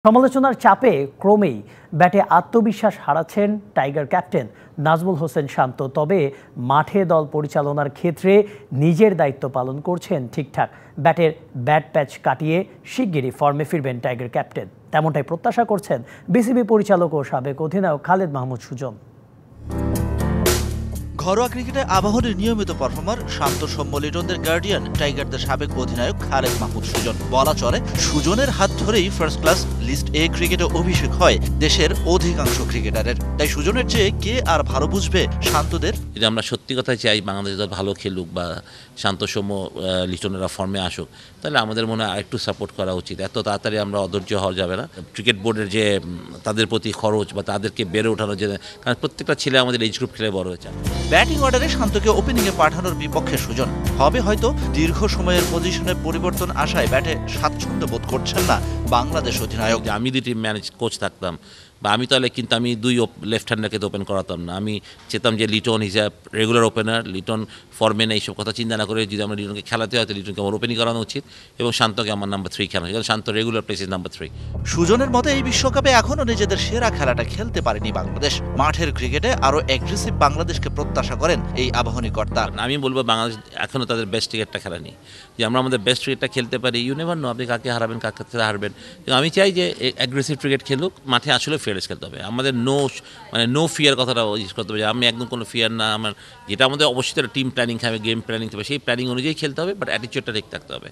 সমালোচনার চাপে ক্রমেই ব্যাটে আত্মবিশ্বাস হারাচ্ছেন টাইগার ক্যাপ্টেন নাজমুল হোসেন শান্ত। তবে মাঠে দল পরিচালনার ক্ষেত্রে নিজের দায়িত্ব পালন করছেন ঠিকঠাক। ব্যাটের ব্যাড প্যাচ কাটিয়ে শিগগিরই ফর্মে ফিরবেন টাইগার ক্যাপ্টেন, তেমনটাই প্রত্যাশা করছেন বিসিবি পরিচালক ও সাবেক অধিনায়ক খালেদ মাহমুদ সুজন। ঘরোয়া ক্রিকেটে আবাহনীর নিয়মিত পারফর্মার শান্ত সৌম্য লিটনদের গার্ডিয়ান টাইগারদের সাবেক অধিনায়ক খালেদ মাহমুদ সুজন। বলা চলে সুজনের হাত ধরেই ফার্স্ট ক্লাস লিস্ট এ ক্রিকেটে অভিষেক হয় দেশের অধিকাংশ ক্রিকেটারের। তাই সুজনের চেয়ে কে আর ভালো বুঝবে শান্তদের? যদি আমরা সত্যি কথাই চাই বাংলাদেশ দল ভালো খেলুক বা শান্ত সৌম্য লিটনেরা ফর্মে আসুক, তাহলে আমাদের মনে হয় আরেকটু সাপোর্ট করা উচিত। এত তাড়াতাড়ি আমরা অধৈর্য হওয়া যাবে না। ক্রিকেট বোর্ডের যে তাদের প্রতি খরচ বা তাদেরকে বেড়ে ওঠানোর জন্য, কারণ প্রত্যেকটা ছেলে আমাদের এজ গ্রুপ খেলে বড় হয়েছে। ব্যাটিং অর্ডারে শান্তকে ওপেনিংয়ে পাঠানোর বিপক্ষে সুজন। হবে হয়তো দীর্ঘ সময়ের পজিশনে পরিবর্তন আসায় ব্যাটে স্বাচ্ছন্দ্য বোধ করছেন না বাংলাদেশ অধিনায়ক। আমি দুই টিম ম্যানেজ কোচ থাকতাম বা আমি তাহলে কিন্তু আমি দুই লেফট হ্যান্ডারকে তো ওপেন করাতাম না। আমি চেতাম যে Liton is a regular opener, Liton ফর্মে নেই, এইসব কথা চিন্তা না করে যদি আমরা লিটনকে খেলাতে হয় তো লিটনকে আমার ওপেনিং করানো উচিত এবং শান্তকে আমার নাম্বার 3 খেলানো, কারণ শান্ত রেগুলার প্লেস ইজ নাম্বার 3। সুজনের মতে এই বিশ্বকাপে এখনও নিজেদের সেরা খেলাটা খেলতে পারেনি বাংলাদেশ। মাঠের ক্রিকেটে আরও অ্যাগ্রেসিভ বাংলাদেশকে প্রত্যাশা করেন এই আবাহনী কর্তা। আমি বলবো বাংলাদেশ এখনও তাদের বেস্ট ক্রিকেটটা খেলেনি। যে আমরা আমাদের বেস্ট ক্রিকেটটা খেলতে পারি, ইউ নেভার নো আপনি কাকে হারাবেন কাকে হারবেন। কিন্তু আমি চাই যে অ্যাগ্রেসিভ ক্রিকেট খেলুক, মাঠে আসলে ফিয়ারলেস খেলতে হবে। আমাদের নো ফিয়ার কথাটা ইউজ করতে হবে। আমি একদম কোনো ফিয়ার না আমার, যেটা আমাদের অবশ্যই টিম প্ল্যানিং হবে, গেম প্ল্যানিং হবে, সেই প্ল্যানিং অনুযায়ী খেলতে হবে, বাট অ্যাটিটিউডটা ঠিক থাকতে হবে।